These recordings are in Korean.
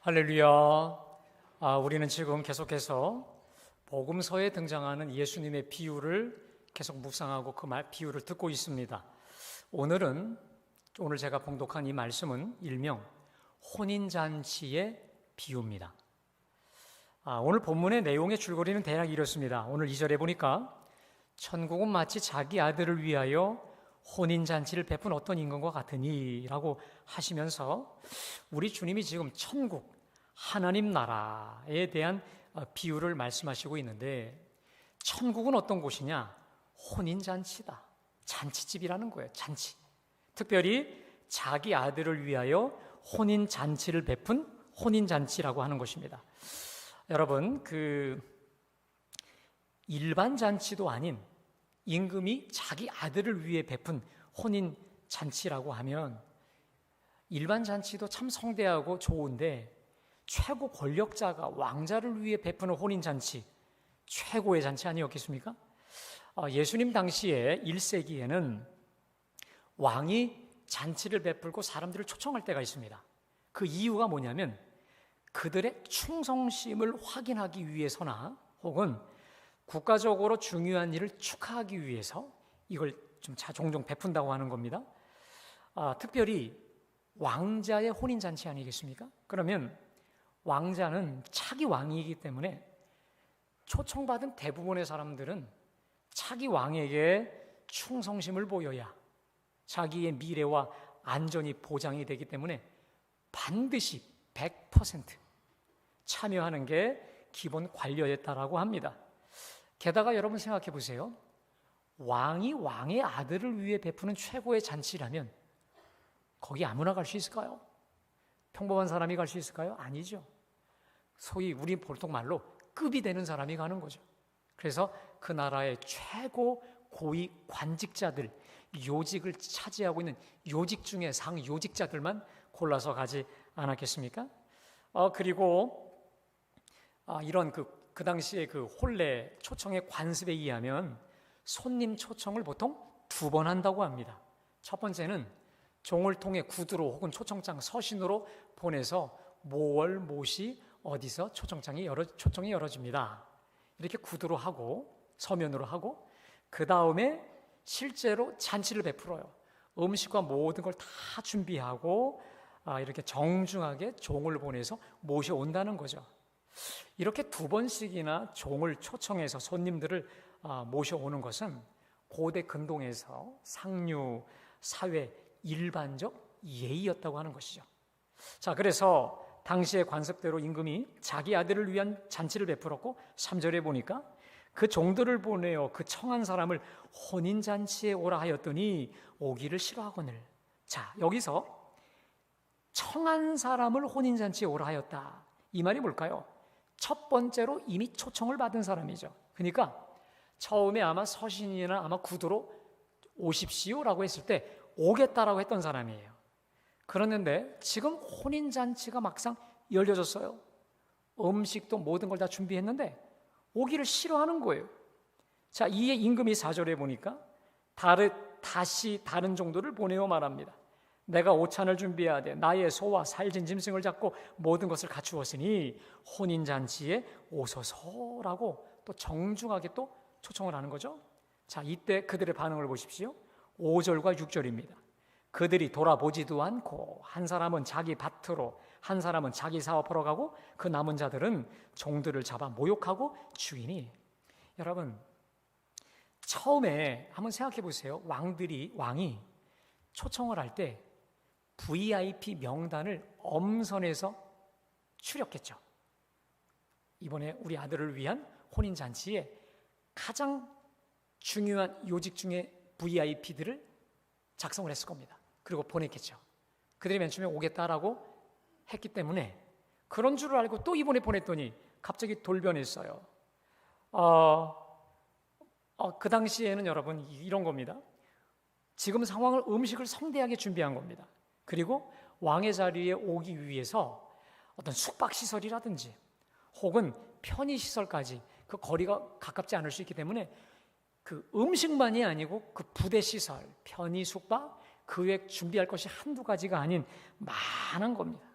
할렐루야. 우리는 지금 계속해서 복음서에 등장하는 예수님의 비유를 계속 묵상하고 그 비유를 듣고 있습니다. 오늘 제가 봉독한 이 말씀은 일명 혼인잔치의 비유입니다. 오늘 본문의 내용의 줄거리는 대략 이렇습니다. 오늘 2절에 보니까 천국은 마치 자기 아들을 위하여 혼인잔치를 베푼 어떤 임금과 같으니 라고 하시면서 우리 주님이 지금 천국, 하나님 나라에 대한 비유를 말씀하시고 있는데, 천국은 어떤 곳이냐? 혼인잔치다. 잔치집이라는 거예요. 잔치. 특별히 자기 아들을 위하여 혼인잔치를 베푼 혼인잔치라고 하는 것입니다. 여러분, 일반 잔치도 아닌 임금이 자기 아들을 위해 베푼 혼인잔치라고 하면, 일반 잔치도 참 성대하고 좋은데 최고 권력자가 왕자를 위해 베푸는 혼인잔치, 최고의 잔치 아니었겠습니까? 예수님 당시에 1세기에는 왕이 잔치를 베풀고 사람들을 초청할 때가 있습니다. 그 이유가 뭐냐면 그들의 충성심을 확인하기 위해서나 혹은 국가적으로 중요한 일을 축하하기 위해서 이걸 좀 종종 베푼다고 하는 겁니다. 특별히 왕자의 혼인잔치 아니겠습니까? 그러면 왕자는 차기 왕이기 때문에 초청받은 대부분의 사람들은 차기 왕에게 충성심을 보여야 자기의 미래와 안전이 보장이 되기 때문에 반드시 100% 참여하는 게 기본 관료였다라고 합니다. 게다가 여러분 생각해 보세요. 왕이 왕의 아들을 위해 베푸는 최고의 잔치라면 거기 아무나 갈 수 있을까요? 평범한 사람이 갈 수 있을까요? 아니죠. 소위 우리 보통 말로 급이 되는 사람이 가는 거죠. 그래서 그 나라의 최고 고위 관직자들, 요직을 차지하고 있는 요직 중에 상요직자들만 골라서 가지 않았겠습니까? 그리고 이런 그 당시에 그 혼례 초청의 관습에 의하면 손님 초청을 보통 2번 한다고 합니다. 첫 번째는 종을 통해 구두로 혹은 초청장 서신으로 보내서 모월 모시 어디서 초청이 열어집니다. 이렇게 구두로 하고 서면으로 하고 그 다음에 실제로 잔치를 베풀어요. 음식과 모든 걸 다 준비하고 이렇게 정중하게 종을 보내서 모셔온다는 거죠. 이렇게 2번씩이나 종을 초청해서 손님들을 모셔오는 것은 고대 근동에서 상류 사회 일반적 예의였다고 하는 것이죠. 자, 그래서 당시의 관습대로 임금이 자기 아들을 위한 잔치를 베풀었고 3절에 보니까 그 종들을 보내어 그 청한 사람을 혼인잔치에 오라 하였더니 오기를 싫어하거늘. 자, 여기서 청한 사람을 혼인잔치에 오라 하였다. 이 말이 뭘까요? 첫 번째로 이미 초청을 받은 사람이죠. 그러니까 처음에 아마 서신이나 아마 구두로 오십시오라고 했을 때 오겠다라고 했던 사람이에요. 그러는데 지금 혼인잔치가 막상 열려졌어요. 음식도 모든 걸 다 준비했는데 오기를 싫어하는 거예요. 자, 이에 임금이 4절에 보니까 다시 다른 종들을 보내어 말합니다. 내가 오찬을 준비하되 나의 소와 살진 짐승을 잡고 모든 것을 갖추었으니 혼인잔치에 오소서라고 또 정중하게 또 초청을 하는 거죠. 자, 이때 그들의 반응을 보십시오. 5절과 6절입니다. 그들이 돌아보지도 않고 한 사람은 자기 밭으로 한 사람은 자기 사업하러 가고 그 남은 자들은 종들을 잡아 모욕하고 주인이. 여러분, 처음에 한번 생각해 보세요. 왕이 초청을 할 때 VIP 명단을 엄선해서 추렸겠죠. 이번에 우리 아들을 위한 혼인잔치에 가장 중요한 요직 중에 VIP들을 작성을 했을 겁니다. 그리고 보냈겠죠. 그들이 맨 처음에 오겠다라고 했기 때문에 그런 줄을 알고 또 이번에 보냈더니 갑자기 돌변했어요. 그 당시에는 여러분 이런 겁니다. 지금 상황을 음식을 성대하게 준비한 겁니다. 그리고 왕의 자리에 오기 위해서 어떤 숙박시설이라든지 혹은 편의시설까지 그 거리가 가깝지 않을 수 있기 때문에 그 음식만이 아니고 그 부대시설, 편의 숙박, 그 외 준비할 것이 한두 가지가 아닌 많은 겁니다.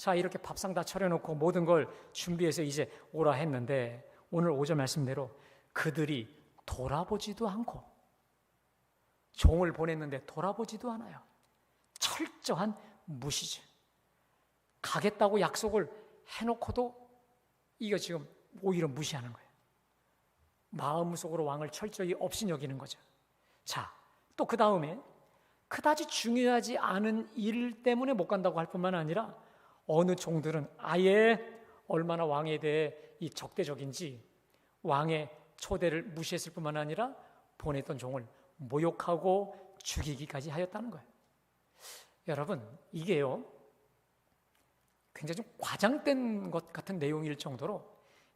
자, 이렇게 밥상 다 차려놓고 모든 걸 준비해서 이제 오라 했는데 오늘 5절 말씀대로 그들이 돌아보지도 않고 종을 보냈는데 돌아보지도 않아요. 철저한 무시죠. 가겠다고 약속을 해놓고도 이거 지금 오히려 무시하는 거예요. 마음속으로 왕을 철저히 업신여기는 거죠. 자, 또 그 다음에 그다지 중요하지 않은 일 때문에 못 간다고 할 뿐만 아니라 어느 종들은 아예 얼마나 왕에 대해 이 적대적인지 왕의 초대를 무시했을 뿐만 아니라 보냈던 종을 모욕하고 죽이기까지 하였다는 거예요. 여러분, 이게요 굉장히 좀 과장된 것 같은 내용일 정도로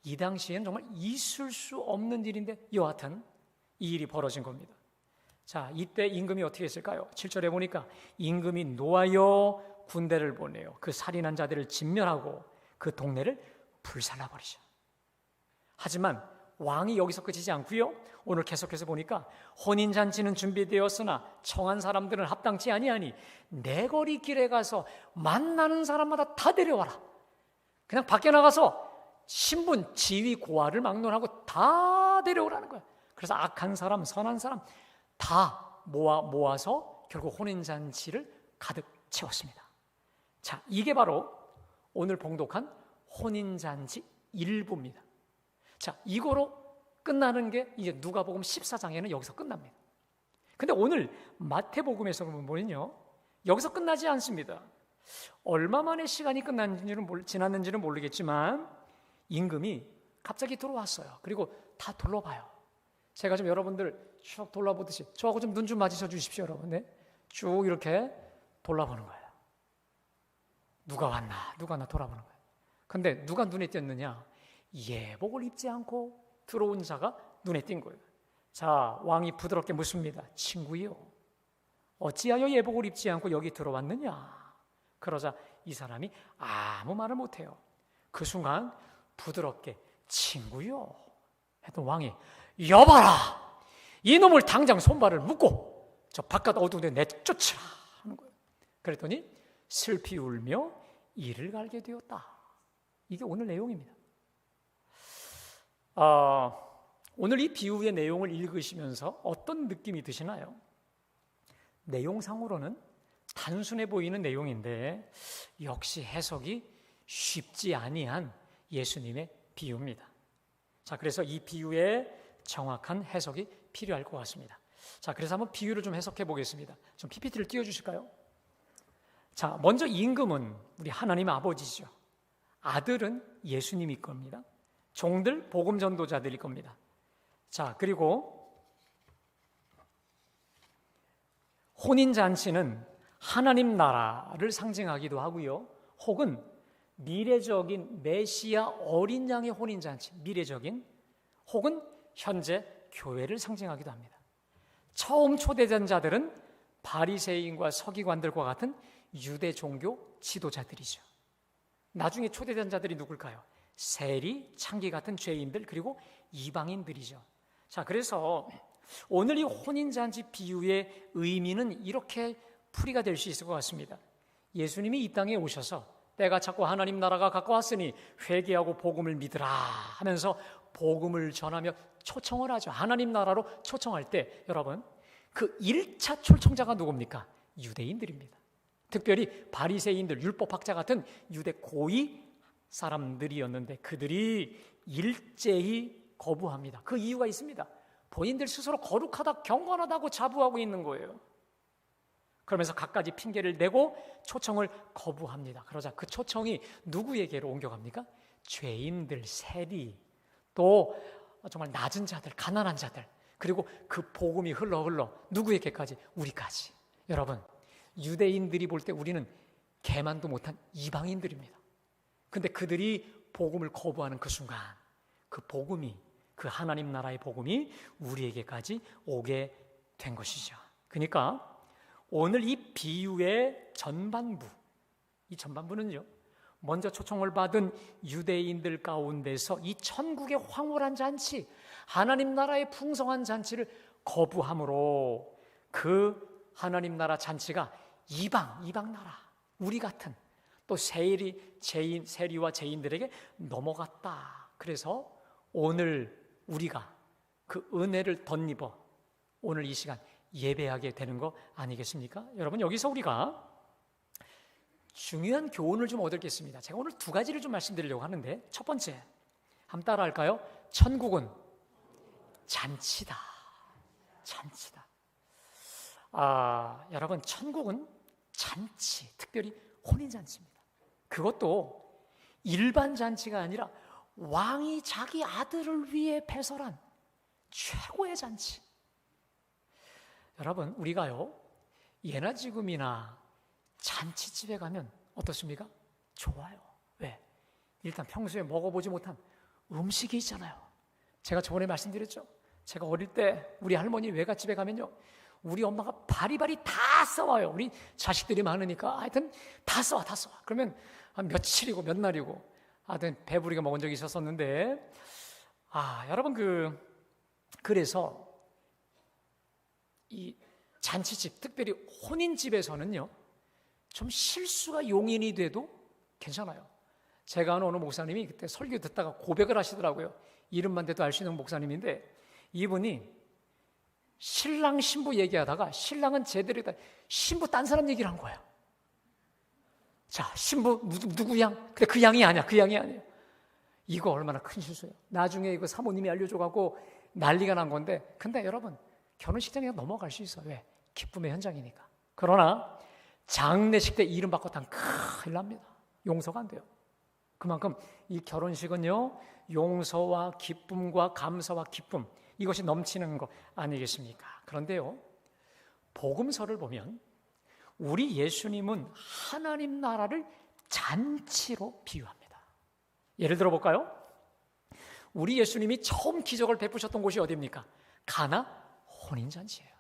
이 당시에는 정말 있을 수 없는 일인데 여하튼 이 일이 벌어진 겁니다. 자, 이때 임금이 어떻게 했을까요? 7절에 보니까 임금이 노하여 군대를 보내요. 그 살인한 자들을 진멸하고 그 동네를 불살라버리죠. 하지만 왕이 여기서 그치지 않고요. 오늘 계속해서 보니까 혼인잔치는 준비되었으나 청한 사람들은 합당치 아니하니 내거리 길에 가서 만나는 사람마다 다 데려와라. 그냥 밖에 나가서 신분, 지위, 고하를 막론하고 다 데려오라는 거예요. 그래서 악한 사람, 선한 사람 다 모아서 결국 혼인잔치를 가득 채웠습니다. 자, 이게 바로 오늘 봉독한 혼인잔치 일부입니다. 자, 이거로 끝나는 게 이제 누가복음 14장에는 여기서 끝납니다. 근데 오늘 마태복음에서 보면요, 여기서 끝나지 않습니다. 얼마 만에 시간이 지났는지는 모르겠지만 임금이 갑자기 들어왔어요. 그리고 다 둘러봐요. 제가 좀 여러분들 쭉 돌아보듯이 저하고 좀 눈 좀 맞으셔 주십시오, 여러분. 네? 쭉 이렇게 돌아보는 거예요. 누가 왔나 돌아보는 거예요. 근데 누가 눈에 띄었느냐? 예복을 입지 않고 들어온 자가 눈에 띈 거예요. 자, 왕이 부드럽게 묻습니다. 친구요, 어찌하여 예복을 입지 않고 여기 들어왔느냐? 그러자 이 사람이 아무 말을 못해요. 그 순간 부드럽게 친구요 했던 왕이 여봐라, 이놈을 당장 손발을 묶고 저 바깥 어두운 데 내쫓으라 하는 거예요. 그랬더니 슬피 울며 이를 갈게 되었다. 이게 오늘 내용입니다. 오늘 이 비유의 내용을 읽으시면서 어떤 느낌이 드시나요? 내용상으로는 단순해 보이는 내용인데 역시 해석이 쉽지 아니한 예수님의 비유입니다. 자, 그래서 이 비유의 정확한 해석이 필요할 것 같습니다. 자, 그래서 한번 비유를 좀 해석해 보겠습니다. 좀 PPT를 띄워주실까요? 자, 먼저 임금은 우리 하나님 아버지죠. 아들은 예수님일 겁니다. 종들 복음 전도자들일 겁니다. 자, 그리고 혼인잔치는 하나님 나라를 상징하기도 하고요. 혹은 미래적인 메시아 어린 양의 혼인잔치, 미래적인 혹은 현재 교회를 상징하기도 합니다. 처음 초대된 자들은 바리새인과 서기관들과 같은 유대 종교 지도자들이죠. 나중에 초대된 자들이 누굴까요? 세리, 창기 같은 죄인들, 그리고 이방인들이죠. 자, 그래서 오늘 이 혼인잔치 비유의 의미는 이렇게 풀이가 될 수 있을 것 같습니다. 예수님이 이 땅에 오셔서 때가 찼고 하나님 나라가 가까웠으니 회개하고 복음을 믿으라 하면서 복음을 전하며 초청을 하죠. 하나님 나라로 초청할 때 여러분, 그 1차 초청자가 누굽니까? 유대인들입니다. 특별히 바리새인들, 율법학자 같은 유대 고위 사람들이었는데 그들이 일제히 거부합니다. 그 이유가 있습니다. 본인들 스스로 거룩하다, 경건하다고 자부하고 있는 거예요. 그러면서 갖가지 핑계를 내고 초청을 거부합니다. 그러자 그 초청이 누구에게로 옮겨갑니까? 죄인들, 세리, 또 정말 낮은 자들, 가난한 자들, 그리고 그 복음이 흘러 누구에게까지? 우리까지. 여러분, 유대인들이 볼 때 우리는 개만도 못한 이방인들입니다. 근데 그들이 복음을 거부하는 그 순간 그 복음이, 그 하나님 나라의 복음이 우리에게까지 오게 된 것이죠. 그러니까 오늘 이 비유의 전반부, 이 전반부는요, 먼저 초청을 받은 유대인들 가운데서 이 천국의 황홀한 잔치, 하나님 나라의 풍성한 잔치를 거부함으로 그 하나님 나라 잔치가 이방 나라, 우리 같은 또 세리와 죄인들에게 넘어갔다. 그래서 오늘 우리가 그 은혜를 덧입어 오늘 이 시간 예배하게 되는 거 아니겠습니까? 여러분, 여기서 우리가 중요한 교훈을 좀 얻겠습니다. 제가 오늘 두 가지를 좀 말씀드리려고 하는데, 첫 번째, 한번 따라 할까요? 천국은 잔치다. 잔치다. 여러분, 천국은 잔치, 특별히 혼인잔치입니다. 그것도 일반 잔치가 아니라 왕이 자기 아들을 위해 배설한 최고의 잔치. 여러분, 우리가요, 예나 지금이나 잔치집에 가면 어떻습니까? 좋아요. 왜? 일단 평소에 먹어보지 못한 음식이 있잖아요. 제가 저번에 말씀드렸죠. 제가 어릴 때 우리 할머니 외갓집에 가면요, 우리 엄마가 바리바리 다 써와요. 우리 자식들이 많으니까 하여튼 다 써와. 그러면 한 며칠이고 몇 날이고 하여튼 배부르게 먹은 적이 있었었는데, 여러분, 그래서 이 잔치집, 특별히 혼인집에서는요, 좀 실수가 용인이 돼도 괜찮아요. 제가 아는 어느 목사님이 그때 설교 듣다가 고백을 하시더라고요. 이름만 대도 알 수 있는 목사님인데, 이분이 신랑 신부 얘기하다가 신랑은 제대로 신부 딴 사람 얘기를 한 거예요. 자, 신부 누구 양? 근데 그 양이 아니야. 그 양이 아니에요. 이거 얼마나 큰 실수예요. 나중에 이거 사모님이 알려줘갖고 난리가 난 건데, 근데 여러분, 결혼식장에 넘어갈 수 있어요. 왜? 기쁨의 현장이니까. 그러나 장례식 때 이름 바꿨다면 큰일 납니다. 용서가 안 돼요. 그만큼 이 결혼식은요, 용서와 기쁨과 감사와 기쁨, 이것이 넘치는 거 아니겠습니까? 그런데요, 복음서를 보면 우리 예수님은 하나님 나라를 잔치로 비유합니다. 예를 들어 볼까요? 우리 예수님이 처음 기적을 베푸셨던 곳이 어디입니까? 가나 혼인잔치예요.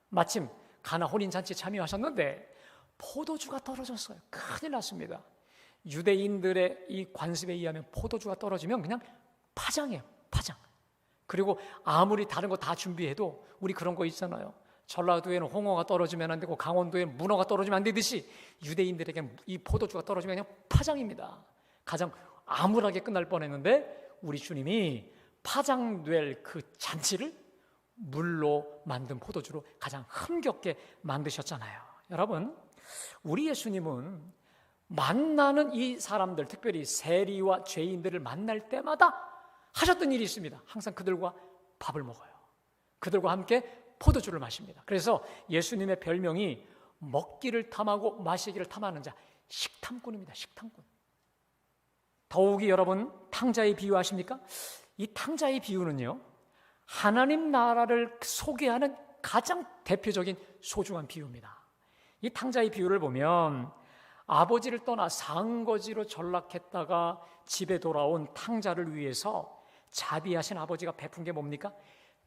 마침 가나 혼인잔치에 참여하셨는데 포도주가 떨어졌어요. 큰일 났습니다. 유대인들의 이 관습에 의하면 포도주가 떨어지면 그냥 파장이에요. 파장. 그리고 아무리 다른 거 다 준비해도 우리 그런 거 있잖아요. 전라도에는 홍어가 떨어지면 안 되고 강원도에는 문어가 떨어지면 안 되듯이 유대인들에게는 이 포도주가 떨어지면 그냥 파장입니다. 가장 암울하게 끝날 뻔했는데 우리 주님이 파장될 그 잔치를 물로 만든 포도주로 가장 흥겹게 만드셨잖아요. 여러분, 우리 예수님은 만나는 이 사람들, 특별히 세리와 죄인들을 만날 때마다 하셨던 일이 있습니다. 항상 그들과 밥을 먹어요. 그들과 함께 포도주를 마십니다. 그래서 예수님의 별명이 먹기를 탐하고 마시기를 탐하는 자, 식탐꾼입니다. 식탐꾼. 더욱이 여러분, 탕자의 비유 아십니까? 이 탕자의 비유는요, 하나님 나라를 소개하는 가장 대표적인 소중한 비유입니다. 이 탕자의 비유를 보면 아버지를 떠나 상거지로 전락했다가 집에 돌아온 탕자를 위해서 자비하신 아버지가 베푼 게 뭡니까?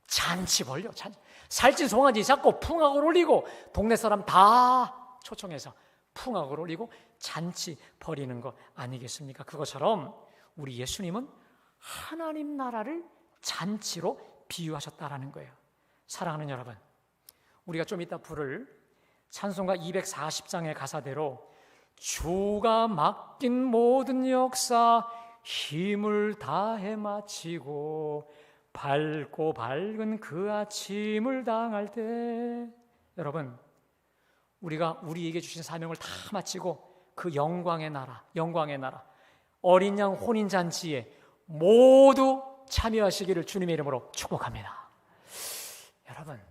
잔치 벌려. 잔치. 살찐 송아지 잡고 풍악을 올리고 동네 사람 다 초청해서 풍악을 올리고 잔치 벌이는 거 아니겠습니까? 그것처럼 우리 예수님은 하나님 나라를 잔치로 비유하셨다라는 거예요. 사랑하는 여러분, 우리가 좀 이따 부를 찬송가 240장의 가사대로 주가 맡긴 모든 역사 힘을 다해 마치고 밝고 밝은 그 아침을 당할 때, 여러분, 우리가 우리에게 주신 사명을 다 마치고 그 영광의 나라 어린 양 혼인잔치에 모두 참여하시기를 주님의 이름으로 축복합니다. 여러분,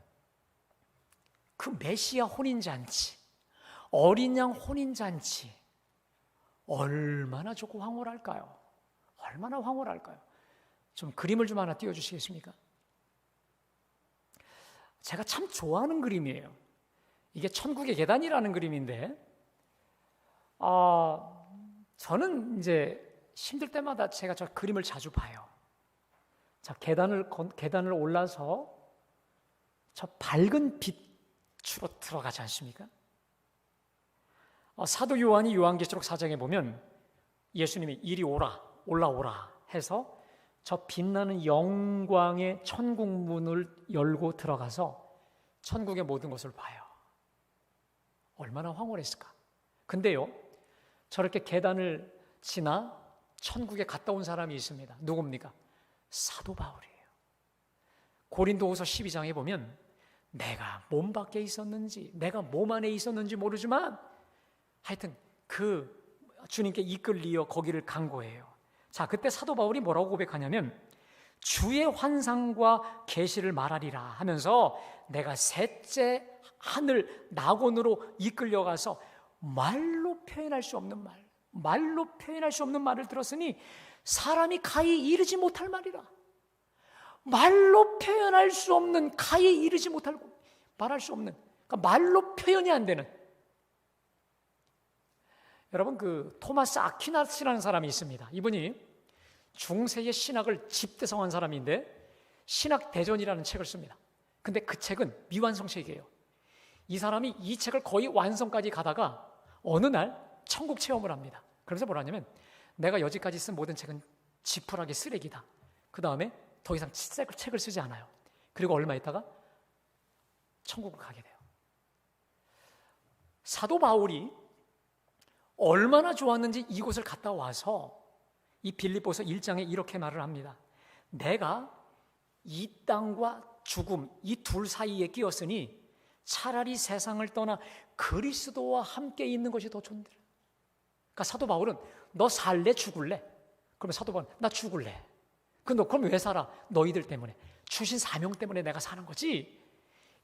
그 메시아 혼인잔치, 어린 양 혼인잔치 얼마나 좋고 황홀할까요? 얼마나 황홀할까요? 좀 그림을 좀 하나 띄워주시겠습니까? 제가 참 좋아하는 그림이에요. 이게 천국의 계단이라는 그림인데, 저는 이제 힘들 때마다 제가 저 그림을 자주 봐요. 자, 계단을 올라서 저 밝은 빛으로 들어가지 않습니까? 사도 요한이 요한계시록 4장에 보면 예수님이 이리 올라오라 해서 저 빛나는 영광의 천국 문을 열고 들어가서 천국의 모든 것을 봐요. 얼마나 황홀했을까? 근데요, 저렇게 계단을 지나 천국에 갔다 온 사람이 있습니다. 누굽니까? 사도 바울이에요. 고린도후서 12장에 보면 내가 몸 밖에 있었는지 내가 몸 안에 있었는지 모르지만 하여튼 그 주님께 이끌리어 거기를 간 거예요. 자, 그때 사도 바울이 뭐라고 고백하냐면 주의 환상과 계시를 말하리라 하면서 내가 셋째 하늘 낙원으로 이끌려가서 말로 표현할 수 없는 말로 표현할 수 없는 말을 들었으니 사람이 가히 이르지 못할 말이라. 말로 표현할 수 없는, 가히 이르지 못할, 말할 수 없는, 그러니까 말로 표현이 안 되는. 여러분, 그 토마스 아퀴나스라는 사람이 있습니다. 이분이 중세의 신학을 집대성한 사람인데 신학대전이라는 책을 씁니다. 근데 그 책은 미완성책이에요. 이 사람이 이 책을 거의 완성까지 가다가 어느 날 천국 체험을 합니다. 그래서 뭐라냐면 내가 여지까지 쓴 모든 책은 지푸라기 쓰레기다. 그 다음에 더 이상 책을 쓰지 않아요. 그리고 얼마 있다가 천국을 가게 돼요. 사도 바울이 얼마나 좋았는지 이곳을 갔다 와서 이 빌립보서 1장에 이렇게 말을 합니다. 내가 이 땅과 죽음 이 둘 사이에 끼었으니 차라리 세상을 떠나 그리스도와 함께 있는 것이 더 좋은데. 그러니까 사도 바울은 너 살래 죽을래? 그러면 사도 바울은 나 죽을래. 너 그럼 왜 살아? 너희들 때문에, 주신 사명 때문에 내가 사는 거지.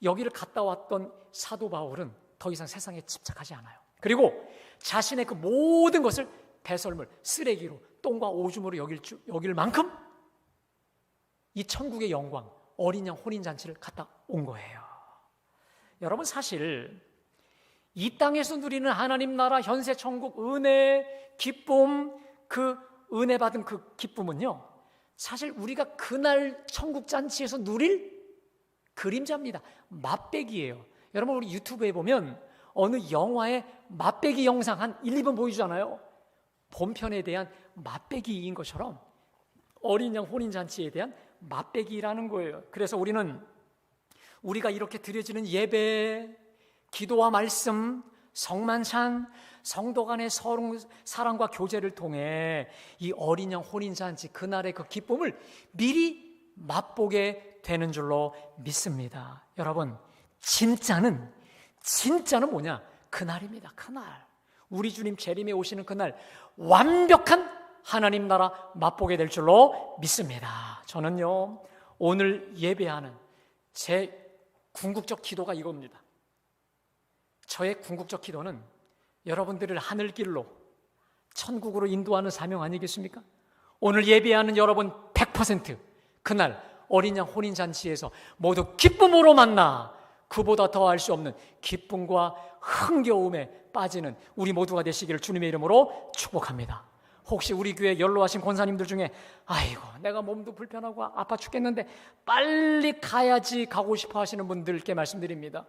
여기를 갔다 왔던 사도 바울은 더 이상 세상에 집착하지 않아요. 그리고 자신의 그 모든 것을 배설물, 쓰레기로, 똥과 오줌으로 여길 만큼 이 천국의 영광, 어린 양 혼인잔치를 갔다 온 거예요. 여러분, 사실 이 땅에서 누리는 하나님 나라 현세 천국 은혜, 기쁨, 그 은혜 받은 그 기쁨은요, 사실 우리가 그날 천국 잔치에서 누릴 그림자입니다. 맛배기예요. 여러분, 우리 유튜브에 보면 어느 영화의 맛배기 영상 한 1, 2분 보여주잖아요. 본편에 대한 맛배기인 것처럼 어린 양 혼인잔치에 대한 맛배기라는 거예요. 그래서 우리가 이렇게 드려지는 예배, 기도와 말씀, 성만찬, 성도 간의 사랑과 교제를 통해 이 어린 양 혼인잔치 그날의 그 기쁨을 미리 맛보게 되는 줄로 믿습니다. 여러분, 진짜는 뭐냐? 그날입니다. 그날. 우리 주님 재림에 오시는 그날 완벽한 하나님 나라 맛보게 될 줄로 믿습니다. 저는요, 오늘 예배하는 제 궁극적 기도가 이겁니다. 저의 궁극적 기도는 여러분들을 하늘길로, 천국으로 인도하는 사명 아니겠습니까? 오늘 예배하는 여러분 100% 그날 어린 양 혼인잔치에서 모두 기쁨으로 만나 그보다 더할 수 없는 기쁨과 흥겨움에 빠지는 우리 모두가 되시기를 주님의 이름으로 축복합니다. 혹시 우리 교회 연로하신 권사님들 중에 아이고 내가 몸도 불편하고 아파 죽겠는데 빨리 가야지 가고 싶어 하시는 분들께 말씀드립니다.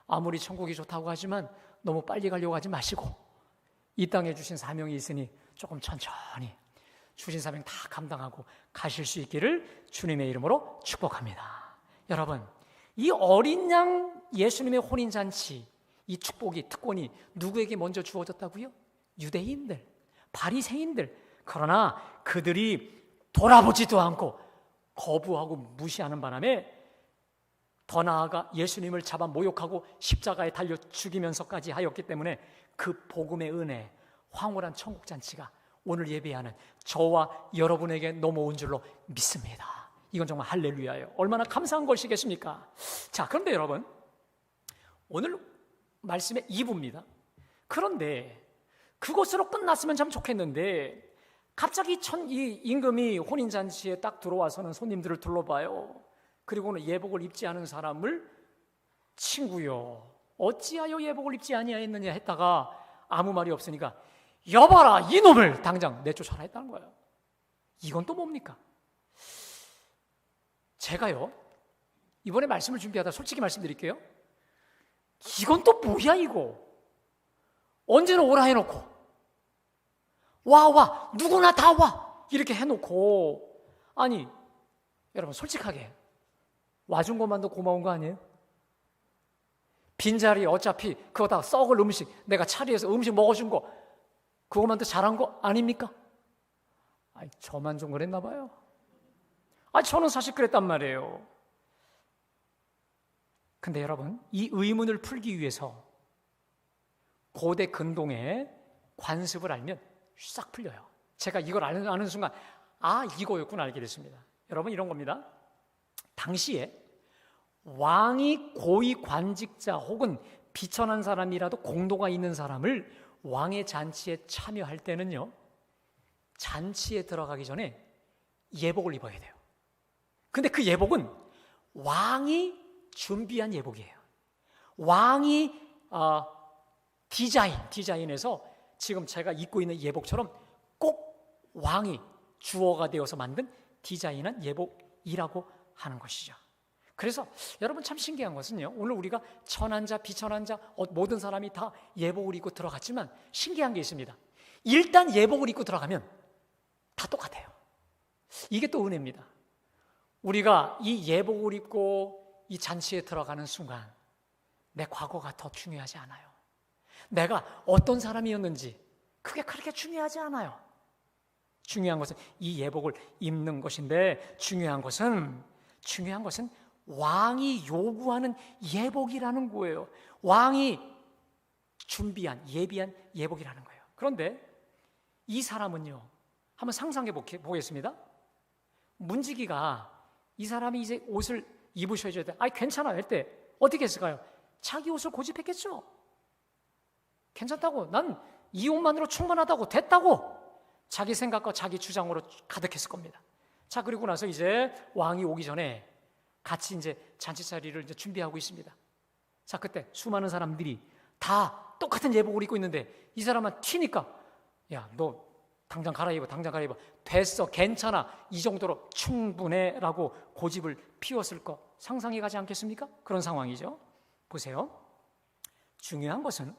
아무리 천국이 좋다고 하지만 너무 빨리 가려고 하지 마시고 이 땅에 주신 사명이 있으니 조금 천천히 주신 사명 다 감당하고 가실 수 있기를 주님의 이름으로 축복합니다. 여러분, 이 어린 양 예수님의 혼인잔치, 이 축복이, 특권이 누구에게 먼저 주어졌다고요? 유대인들, 바리새인들. 그러나 그들이 돌아보지도 않고 거부하고 무시하는 바람에 더 나아가 예수님을 잡아 모욕하고 십자가에 달려 죽이면서까지 하였기 때문에 그 복음의 은혜, 황홀한 천국잔치가 오늘 예배하는 저와 여러분에게 넘어온 줄로 믿습니다. 이건 정말 할렐루야예요. 얼마나 감사한 것이겠습니까? 자, 그런데 여러분, 오늘 말씀의 2부입니다. 그런데 그것으로 끝났으면 참 좋겠는데 갑자기 이 임금이 혼인잔치에 딱 들어와서는 손님들을 둘러봐요. 그리고는 예복을 입지 않은 사람을 친구요 어찌하여 예복을 입지 아니하였느냐 했다가 아무 말이 없으니까 여봐라 이놈을 당장 내쫓아라 했다는 거예요. 이건 또 뭡니까? 제가요 이번에 말씀을 준비하다 솔직히 말씀드릴게요. 이건 또 뭐야 이거. 언제는 오라 해놓고 와 누구나 다 와 이렇게 해놓고 아니 여러분 솔직하게 와준 것만도 고마운 거 아니에요? 빈자리 어차피 그거 다 썩을 음식 내가 차리해서 음식 먹어준 거 그것만 더 잘한 거 아닙니까? 저만 좀 그랬나 봐요. 저는 사실 그랬단 말이에요. 근데 여러분, 이 의문을 풀기 위해서 고대 근동의 관습을 알면 싹 풀려요. 제가 이걸 아는 순간 이거였구나 알게 됐습니다. 여러분, 이런 겁니다. 당시에 왕이 고위 관직자 혹은 비천한 사람이라도 공로가 있는 사람을 왕의 잔치에 참여할 때는요, 잔치에 들어가기 전에 예복을 입어야 돼요. 근데 그 예복은 왕이 준비한 예복이에요. 왕이 디자인해서 지금 제가 입고 있는 예복처럼 꼭 왕이 주어가 되어서 만든 디자인한 예복이라고 하는 것이죠. 그래서 여러분, 참 신기한 것은요, 오늘 우리가 천한 자, 비천한 자, 모든 사람이 다 예복을 입고 들어갔지만 신기한 게 있습니다. 일단 예복을 입고 들어가면 다 똑같아요. 이게 또 은혜입니다. 우리가 이 예복을 입고 이 잔치에 들어가는 순간 내 과거가 더 중요하지 않아요. 내가 어떤 사람이었는지 그게 그렇게 중요하지 않아요. 중요한 것은 이 예복을 입는 것인데, 중요한 것은 왕이 요구하는 예복이라는 거예요. 왕이 준비한, 예비한 예복이라는 거예요. 그런데 이 사람은요, 한번 상상해 보겠습니다. 문지기가 이 사람이 이제 옷을 입으셔야 돼. 괜찮아 할 때 어떻게 했을까요? 자기 옷을 고집했겠죠. 괜찮다고, 난 이 옷만으로 충분하다고, 됐다고 자기 생각과 자기 주장으로 가득했을 겁니다. 자, 그리고 나서 이제 왕이 오기 전에 같이 이제 잔치 자리를 이제 준비하고 있습니다. 자, 그때 수많은 사람들이 다 똑같은 예복을 입고 있는데 이 사람만 튀니까, 야, 너 당장 갈아입어, 됐어, 괜찮아, 이 정도로 충분해 라고 고집을 피웠을 거 상상이 가지 않겠습니까? 그런 상황이죠. 보세요. 중요한 것은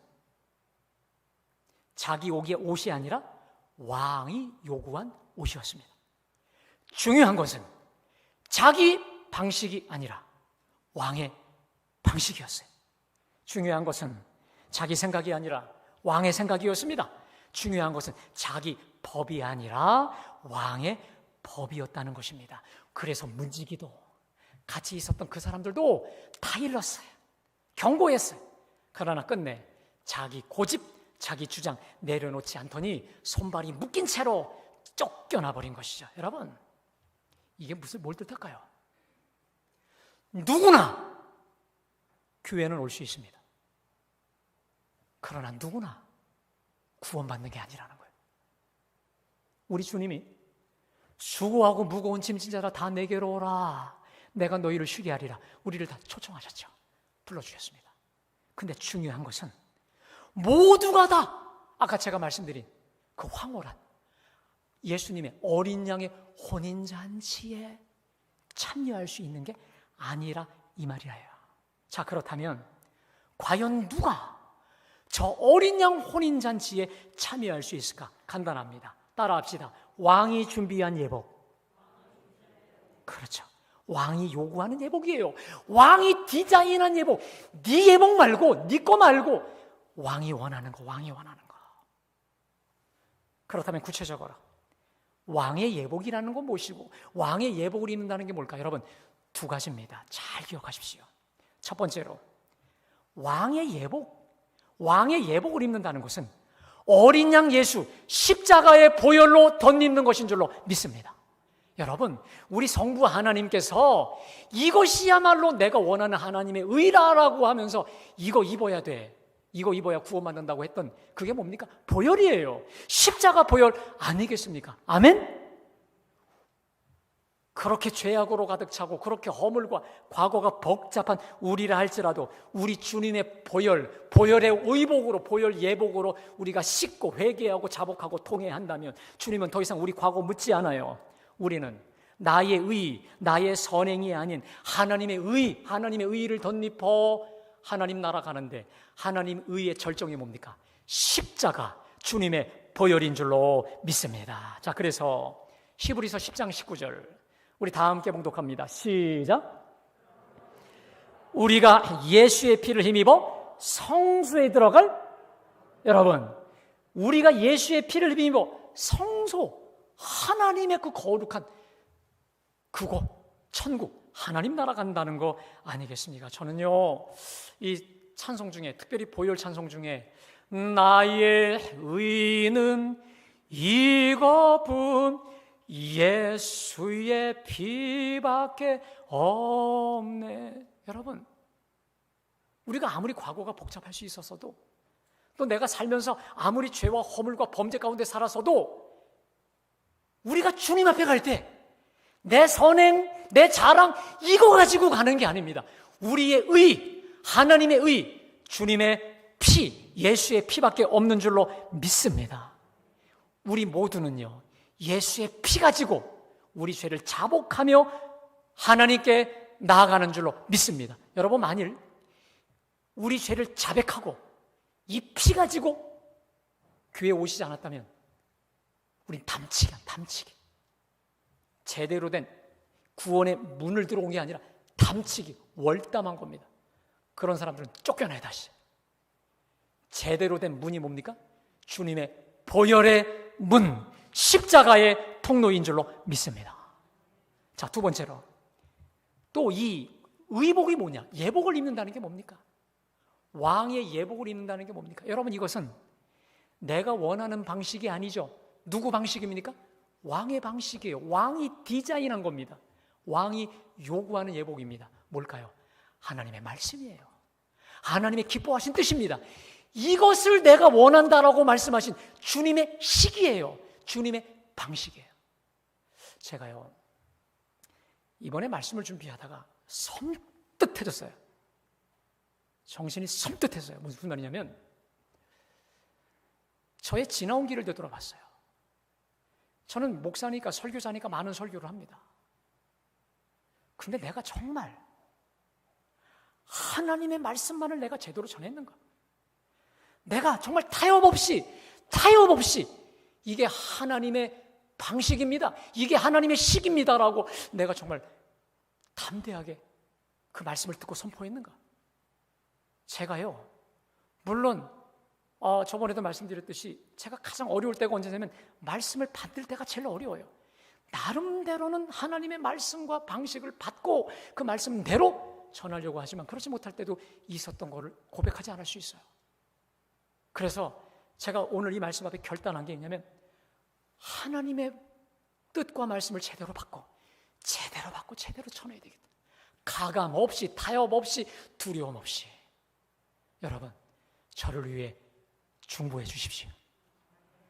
자기 옷이 아니라 왕이 요구한 옷이었습니다. 중요한 것은 자기 방식이 아니라 왕의 방식이었어요. 중요한 것은 자기 생각이 아니라 왕의 생각이었습니다. 중요한 것은 자기 법이 아니라 왕의 법이었다는 것입니다. 그래서 문지기도 같이 있었던 그 사람들도 다 일렀어요. 경고했어요. 그러나 끝내 자기 고집, 자기 주장 내려놓지 않더니 손발이 묶인 채로 쫓겨나 버린 것이죠. 여러분, 이게 뭘 뜻할까요? 누구나 교회는 올 수 있습니다. 그러나 누구나 구원받는 게 아니라는 거예요. 우리 주님이 수고하고 무거운 짐진 자라 다 내게로 오라, 내가 너희를 쉬게 하리라, 우리를 다 초청하셨죠. 불러주셨습니다. 근데 중요한 것은 모두가 다 아까 제가 말씀드린 그 황홀한 예수님의 어린 양의 혼인잔치에 참여할 수 있는 게 아니라 이 말이에요. 자, 그렇다면 과연 누가 저 어린 양 혼인잔치에 참여할 수 있을까? 간단합니다. 따라합시다. 왕이 준비한 예복. 그렇죠. 왕이 요구하는 예복이에요. 왕이 디자인한 예복. 네 예복 말고, 네 거 말고 왕이 원하는 거, 왕이 원하는 거. 그렇다면 구체적으로 왕의 예복이라는 건 무엇이고 왕의 예복을 입는다는 게 뭘까? 여러분, 두 가지입니다. 잘 기억하십시오. 첫 번째로 왕의 예복을 입는다는 것은 어린 양 예수 십자가의 보혈로 덧입는 것인 줄로 믿습니다. 여러분, 우리 성부 하나님께서 이것이야말로 내가 원하는 하나님의 의라라고 하면서 이거 입어야 돼, 이거 입어야 구원받는다고 했던 그게 뭡니까? 보혈이에요. 십자가 보혈 아니겠습니까? 아멘? 그렇게 죄악으로 가득 차고 그렇게 허물과 과거가 복잡한 우리라 할지라도 우리 주님의 보혈의 의복으로, 보혈 예복으로 우리가 씻고 회개하고 자복하고 통회한다면 주님은 더 이상 우리 과거 묻지 않아요. 우리는 나의 의, 나의 선행이 아닌 하나님의 의를 덧입어 하나님 나라 가는데, 하나님 의의 절정이 뭡니까? 십자가, 주님의 보혈인 줄로 믿습니다. 자, 그래서 히브리서 10장 19절 우리 다 함께 봉독합니다. 시작. 우리가 예수의 피를 힘입어 성소에 들어갈, 여러분, 우리가 예수의 피를 힘입어 성소, 하나님의 그 거룩한 그곳, 천국, 하나님 나라 간다는 거 아니겠습니까? 저는요, 이 찬송 중에, 특별히 보혈 찬송 중에 나의 의는 이것뿐 예수의 피밖에 없네. 여러분, 우리가 아무리 과거가 복잡할 수 있었어도, 또 내가 살면서 아무리 죄와 허물과 범죄 가운데 살았어도, 우리가 주님 앞에 갈 때 내 선행, 내 자랑 이거 가지고 가는 게 아닙니다. 우리의 의, 하나님의 의, 주님의 피, 예수의 피밖에 없는 줄로 믿습니다. 우리 모두는요, 예수의 피 가지고 우리 죄를 자복하며 하나님께 나아가는 줄로 믿습니다. 여러분, 만일 우리 죄를 자백하고 이 피 가지고 교회에 오시지 않았다면 우린 담치기. 제대로 된 구원의 문을 들어온 게 아니라 담치기, 월담한 겁니다. 그런 사람들은 쫓겨나야 다시. 제대로 된 문이 뭡니까? 주님의 보혈의 문, 십자가의 통로인 줄로 믿습니다. 자, 두 번째로, 또 이 의복이 뭐냐? 예복을 입는다는 게 뭡니까? 왕의 예복을 입는다는 게 뭡니까? 여러분, 이것은 내가 원하는 방식이 아니죠. 누구 방식입니까? 왕의 방식이에요. 왕이 디자인한 겁니다. 왕이 요구하는 예복입니다. 뭘까요? 하나님의 말씀이에요. 하나님의 기뻐하신 뜻입니다. 이것을 내가 원한다라고 말씀하신 주님의 식이에요. 주님의 방식이에요. 제가요, 이번에 말씀을 준비하다가 섬뜩해졌어요. 정신이 섬뜩해서요. 무슨 말이냐면, 저의 지나온 길을 되돌아봤어요. 저는 목사니까, 설교자니까 많은 설교를 합니다. 근데 내가 정말 하나님의 말씀만을 내가 제대로 전했는가? 내가 정말 타협 없이 이게 하나님의 방식입니다, 이게 하나님의 식입니다라고 내가 정말 담대하게 그 말씀을 듣고 선포했는가? 제가요, 물론 저번에도 말씀드렸듯이 제가 가장 어려울 때가 언제냐면 말씀을 받을 때가 제일 어려워요. 나름대로는 하나님의 말씀과 방식을 받고 그 말씀대로 전하려고 하지만 그렇지 못할 때도 있었던 것을 고백하지 않을 수 있어요. 그래서 제가 오늘 이 말씀 앞에 결단한 게 있냐면, 하나님의 뜻과 말씀을 제대로 받고 제대로 전해야 되겠다. 가감 없이, 타협 없이, 두려움 없이. 여러분, 저를 위해 중보해 주십시오.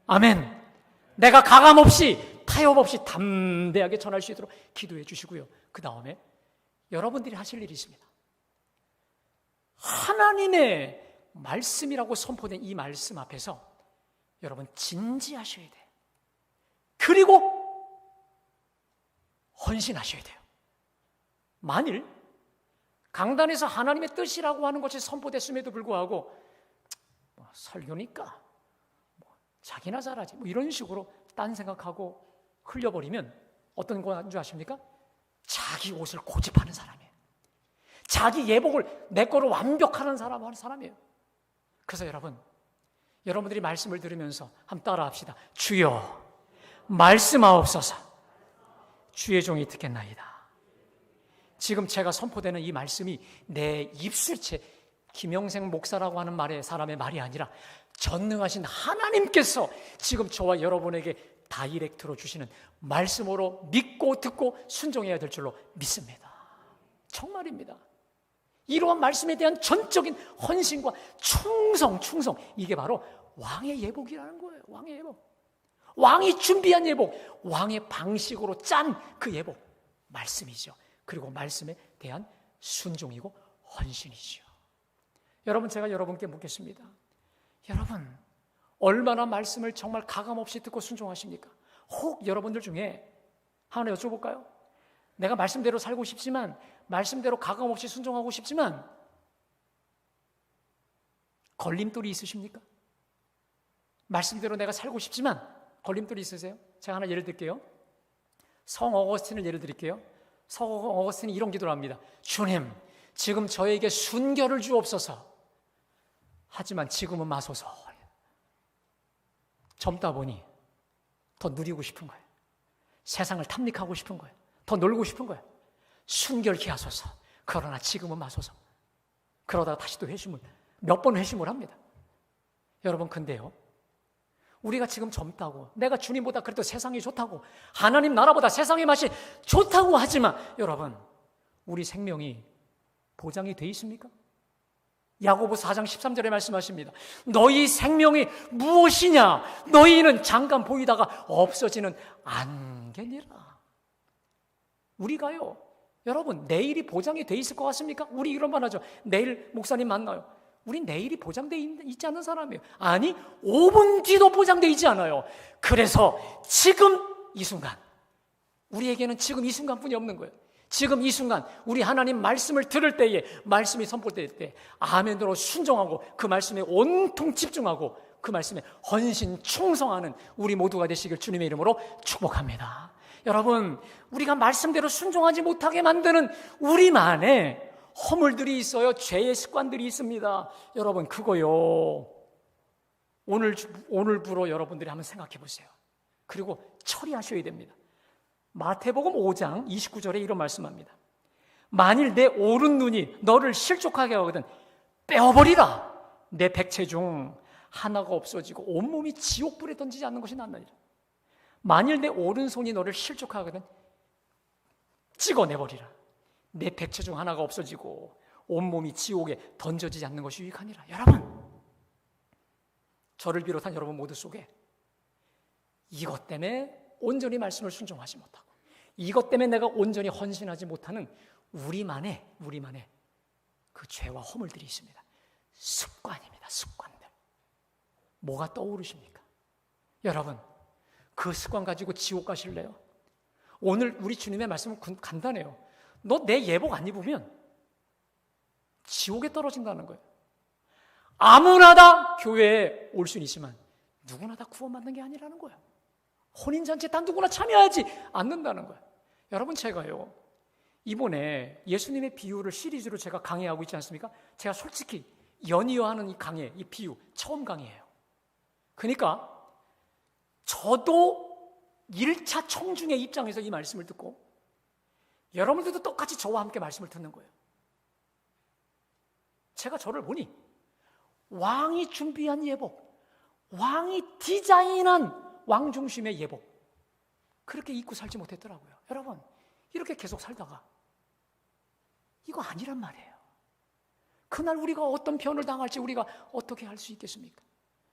아멘. 내가 가감 없이, 타협 없이 담대하게 전할 수 있도록 기도해 주시고요. 그 다음에 여러분들이 하실 일이 있습니다. 하나님의 말씀이라고 선포된 이 말씀 앞에서 여러분 진지하셔야 돼요. 그리고 헌신하셔야 돼요. 만일 강단에서 하나님의 뜻이라고 하는 것이 선포됐음에도 불구하고 설교니까 자기나 잘하지 이런 식으로 딴 생각하고 흘려버리면 어떤 건 줄 아십니까? 자기 옷을 고집하는 사람이에요. 자기 예복을 내 거로 완벽하는 사람이에요. 그래서 여러분들이 말씀을 들으면서 한번 따라합시다. 주여 말씀하옵소서. 주의 종이 듣겠나이다. 지금 제가 선포되는 이 말씀이 내 입술체, 김영생 목사라고 하는 사람의 말이 아니라 전능하신 하나님께서 지금 저와 여러분에게 다이렉트로 주시는 말씀으로 믿고 듣고 순종해야 될 줄로 믿습니다. 정말입니다. 이러한 말씀에 대한 전적인 헌신과 충성, 이게 바로 왕의 예복이라는 거예요. 왕의 예복. 왕이 준비한 예복, 왕의 방식으로 짠 그 예복, 말씀이죠. 그리고 말씀에 대한 순종이고 헌신이죠. 여러분, 제가 여러분께 묻겠습니다. 여러분, 얼마나 말씀을 정말 가감없이 듣고 순종하십니까? 혹 여러분들 중에 하나 여쭤볼까요? 내가 말씀대로 살고 싶지만, 말씀대로 가감없이 순종하고 싶지만 걸림돌이 있으십니까? 말씀대로 내가 살고 싶지만 걸림돌이 있으세요? 제가 하나 예를 들게요. 성 어거스틴을 예를 드릴게요. 성 어거스틴이 이런 기도를 합니다. 주님, 지금 저에게 순결을 주옵소서. 하지만 지금은 마소서. 젊다 보니 더 누리고 싶은 거예요. 세상을 탐닉하고 싶은 거예요. 더 놀고 싶은 거예요. 순결케 하소서. 그러나 지금은 마소서. 그러다가 다시 또 회심을, 몇 번 회심을 합니다. 여러분, 근데요, 우리가 지금 젊다고, 내가 주님보다 그래도 세상이 좋다고, 하나님 나라보다 세상의 맛이 좋다고 하지만, 여러분, 우리 생명이 보장이 돼 있습니까? 야고보 4장 13절에 말씀하십니다. 너희 생명이 무엇이냐? 너희는 잠깐 보이다가 없어지는 안개니라. 우리가요, 여러분, 내일이 보장이 돼 있을 것 같습니까? 우리 이런 말 하죠. 내일 목사님 만나요. 우리 내일이 보장돼 있지 않은 사람이에요. 아니, 5분 뒤도 보장돼 있지 않아요. 그래서 지금 이 순간, 우리에게는 지금 이 순간뿐이 없는 거예요. 지금 이 순간 우리 하나님 말씀을 들을 때에, 말씀이 선포될 때 아멘으로 순종하고 그 말씀에 온통 집중하고 그 말씀에 헌신 충성하는 우리 모두가 되시길 주님의 이름으로 축복합니다. 여러분, 우리가 말씀대로 순종하지 못하게 만드는 우리만의 허물들이 있어요. 죄의 습관들이 있습니다. 여러분, 그거요, 오늘부로 여러분들이 한번 생각해 보세요. 그리고 처리하셔야 됩니다. 마태복음 5장 29절에 이런 말씀합니다. 만일 내 오른 눈이 너를 실족하게 하거든 빼어버리라. 내 백체 중 하나가 없어지고 온몸이 지옥불에 던지지 않는 것이 낫나니라. 만일 내 오른손이 너를 실족하거든 찍어내버리라. 내 백체 중 하나가 없어지고 온몸이 지옥에 던져지지 않는 것이 유익하니라. 여러분, 저를 비롯한 여러분 모두 속에 이것 때문에 온전히 말씀을 순종하지 못하고, 이것 때문에 내가 온전히 헌신하지 못하는 우리만의 그 죄와 허물들이 있습니다. 습관입니다. 습관들. 뭐가 떠오르십니까? 여러분, 그 습관 가지고 지옥 가실래요? 오늘 우리 주님의 말씀은 간단해요. 너 내 예복 안 입으면 지옥에 떨어진다는 거예요. 아무나 다 교회에 올 수는 있지만 누구나 다 구원받는 게 아니라는 거예요. 혼인잔치에 다 누구나 참여하지 않는다는 거예요. 여러분, 제가요, 이번에 예수님의 비유를 시리즈로 제가 강의하고 있지 않습니까? 제가 솔직히 연이어하는 이 강의, 이 비유 처음 강의해요. 그러니까 저도 1차 청중의 입장에서 이 말씀을 듣고 여러분들도 똑같이 저와 함께 말씀을 듣는 거예요. 제가 저를 보니 왕이 준비한 예복, 왕이 디자인한 왕 중심의 예복, 그렇게 입고 살지 못했더라고요. 여러분, 이렇게 계속 살다가 이거 아니란 말이에요. 그날 우리가 어떤 변을 당할지 우리가 어떻게 할 수 있겠습니까?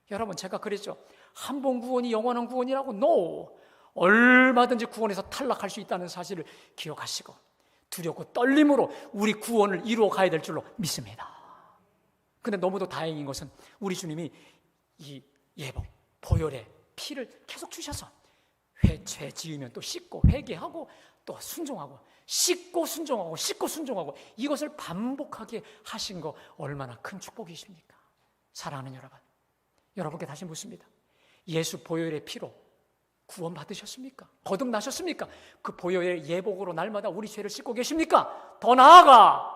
여러분, 제가 그랬죠. 한 번 구원이 영원한 구원이라고. No! 얼마든지 구원에서 탈락할 수 있다는 사실을 기억하시고 두렵고 떨림으로 우리 구원을 이루어 가야 될 줄로 믿습니다. 근데 너무도 다행인 것은 우리 주님이 이 예복, 보혈의 피를 계속 주셔서 죄 지으면 또 씻고 회개하고 또 순종하고 씻고 순종하고 씻고 순종하고 이것을 반복하게 하신 거 얼마나 큰 축복이십니까? 사랑하는 여러분, 여러분께 다시 묻습니다. 예수 보혈의 피로 구원 받으셨습니까? 거듭나셨습니까? 그 보혈의 예복으로 날마다 우리 죄를 씻고 계십니까? 더 나아가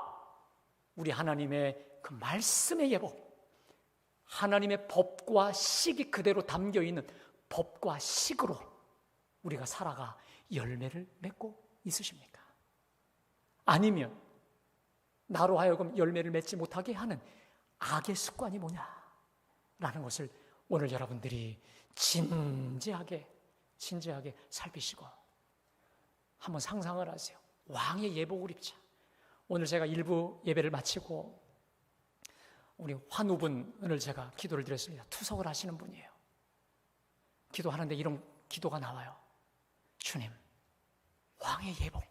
우리 하나님의 그 말씀의 예복, 하나님의 법과 식이 그대로 담겨있는 법과 식으로 우리가 살아가 열매를 맺고 있으십니까? 아니면 나로 하여금 열매를 맺지 못하게 하는 악의 습관이 뭐냐라는 것을 오늘 여러분들이 진지하게 살피시고 한번 상상을 하세요. 왕의 예복을 입자. 오늘 제가 일부 예배를 마치고 우리 환우분을 제가 기도를 드렸습니다. 투석을 하시는 분이에요. 기도하는데 이런 기도가 나와요. 주님, 왕의 예복,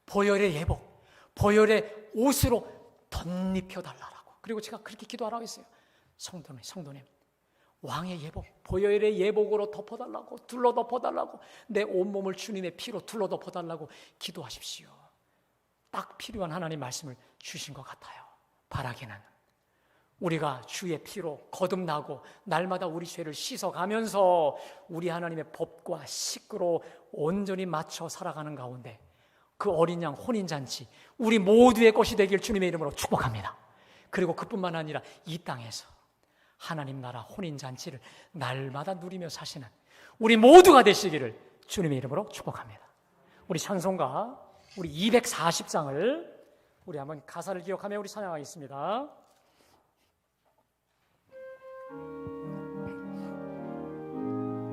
보혈의 예복, 보혈의 옷으로 덧입혀달라고. 그리고 제가 그렇게 기도하라고 했어요. 성도님, 왕의 예복, 보혈의 예복으로 덮어달라고, 둘러 덮어달라고, 내 온몸을 주님의 피로 둘러 덮어달라고 기도하십시오. 딱 필요한 하나님 말씀을 주신 것 같아요. 바라기는 우리가 주의 피로 거듭나고 날마다 우리 죄를 씻어가면서 우리 하나님의 법과 식으로 온전히 맞춰 살아가는 가운데 그 어린 양 혼인잔치 우리 모두의 것이 되길 주님의 이름으로 축복합니다. 그리고 그뿐만 아니라 이 땅에서 하나님 나라 혼인잔치를 날마다 누리며 사시는 우리 모두가 되시기를 주님의 이름으로 축복합니다. 우리 찬송가 우리 240장을 우리 한번 가사를 기억하며 우리 찬양하겠습니다.